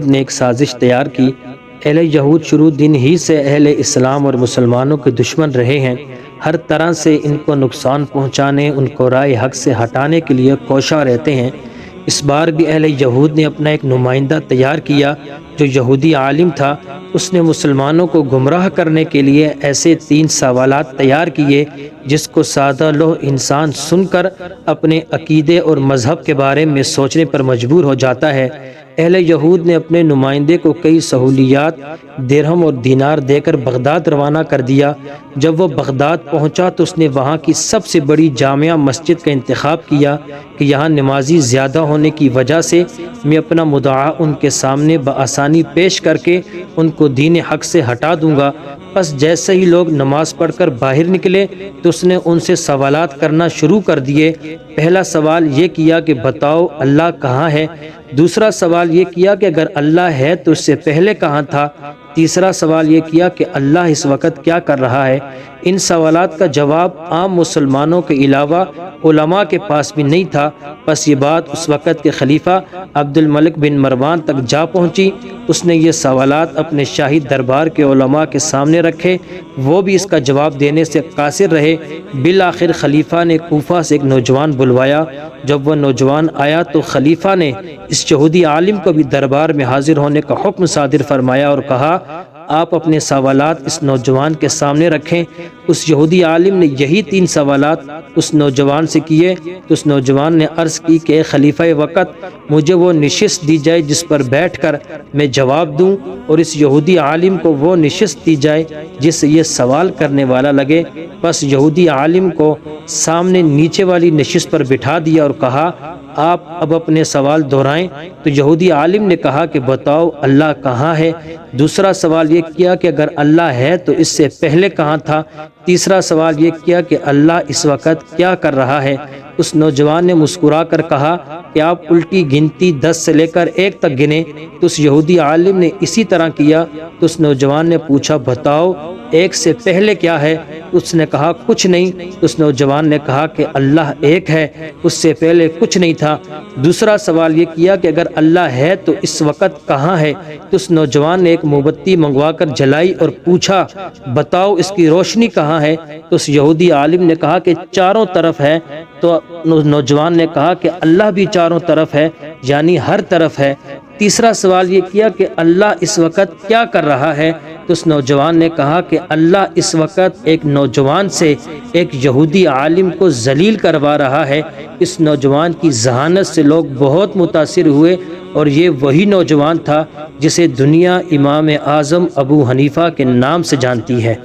نے ایک سازش تیار کی۔ اہل یہود شروع دن ہی سے اہل اسلام اور مسلمانوں کے دشمن رہے ہیں، ہر طرح سے ان کو نقصان پہنچانے، ان کو رائے حق سے ہٹانے کے لیے کوشاں رہتے ہیں۔ اس بار بھی اہل یہود نے اپنا ایک نمائندہ تیار کیا جو یہودی عالم تھا۔ اس نے مسلمانوں کو گمراہ کرنے کے لیے ایسے 3 سوالات تیار کیے جس کو سادہ لوح انسان سن کر اپنے عقیدے اور مذہب کے بارے میں سوچنے پر مجبور ہو جاتا ہے۔ اہل یہود نے اپنے نمائندے کو کئی سہولیات، درہم اور دینار دے کر بغداد روانہ کر دیا۔ جب وہ بغداد پہنچا تو اس نے وہاں کی سب سے بڑی جامع مسجد کا انتخاب کیا کہ یہاں نمازی زیادہ ہونے کی وجہ سے میں اپنا مدعا ان کے سامنے بآسانی پیش کر کے ان کو دین حق سے ہٹا دوں گا۔ پس جیسے ہی لوگ نماز پڑھ کر باہر نکلے تو اس نے ان سے سوالات کرنا شروع کر دیے۔ پہلا سوال یہ کیا کہ بتاؤ اللہ کہاں ہے؟ دوسرا سوال یہ کیا کہ اگر اللہ ہے تو اس سے پہلے کہاں تھا؟ تیسرا سوال یہ کیا کہ اللہ اس وقت کیا کر رہا ہے؟ ان سوالات کا جواب عام مسلمانوں کے علاوہ علماء کے پاس بھی نہیں تھا۔ پس یہ بات اس وقت کے خلیفہ عبد الملک بن مروان تک جا پہنچی۔ اس نے یہ سوالات اپنے شاہی دربار کے علماء کے سامنے رکھے، وہ بھی اس کا جواب دینے سے قاصر رہے۔ بالآخر خلیفہ نے کوفہ سے ایک نوجوان بلوایا۔ جب وہ نوجوان آیا تو خلیفہ نے اس یہودی عالم کو بھی دربار میں حاضر ہونے کا حکم صادر فرمایا اور کہا آپ اپنے سوالات اس نوجوان کے سامنے رکھیں۔ اس یہودی عالم نے یہی 3 سوالات اس نوجوان سے کیے تو اس نوجوان نے عرض کی کہ اے خلیفہ وقت، مجھے وہ نشست دی جائے جس پر بیٹھ کر میں جواب دوں، اور اس یہودی عالم کو وہ نشست دی جائے جس سے یہ سوال کرنے والا لگے۔ پس یہودی عالم کو سامنے نیچے والی نشست پر بٹھا دیا اور کہا آپ اب اپنے سوال دہرائیں۔ تو یہودی عالم نے کہا کہ بتاؤ اللہ کہاں ہے؟ دوسرا سوال یہ کیا کہ اگر اللہ ہے تو اس سے پہلے کہاں تھا؟ تیسرا سوال یہ کیا کہ اللہ اس وقت کیا کر رہا ہے؟ اس نوجوان نے مسکرا کر کہا کہ آپ الٹی گنتی 10 سے لے کر 1 تک گنے۔ تو اس یہودی عالم نے اسی طرح کیا۔ تو اس نوجوان نے پوچھا بتاؤ 1 سے پہلے کیا ہے؟ اس نے کہا کچھ نہیں۔ اس نوجوان نے کہا کہ اللہ ایک ہے، اس سے پہلے کچھ نہیں تھا۔ دوسرا سوال یہ کیا کہ اگر اللہ ہے تو اس وقت کہاں ہے؟ تو اس نوجوان نے ایک موم بتی منگوا کر جلائی اور پوچھا بتاؤ اس کی روشنی کہاں ہے؟ تو اس یہودی عالم نے کہا کہ چاروں طرف ہے۔ تو نوجوان نے کہا کہ اللہ بھی چاروں طرف ہے، یعنی ہر طرف ہے۔ تیسرا سوال یہ کیا کہ اللہ اس وقت کیا کر رہا ہے؟ تو اس نوجوان نے کہا کہ اللہ اس وقت ایک نوجوان سے ایک یہودی عالم کو ذلیل کروا رہا ہے۔ اس نوجوان کی ذہانت سے لوگ بہت متاثر ہوئے، اور یہ وہی نوجوان تھا جسے دنیا امام اعظم ابو حنیفہ کے نام سے جانتی ہے۔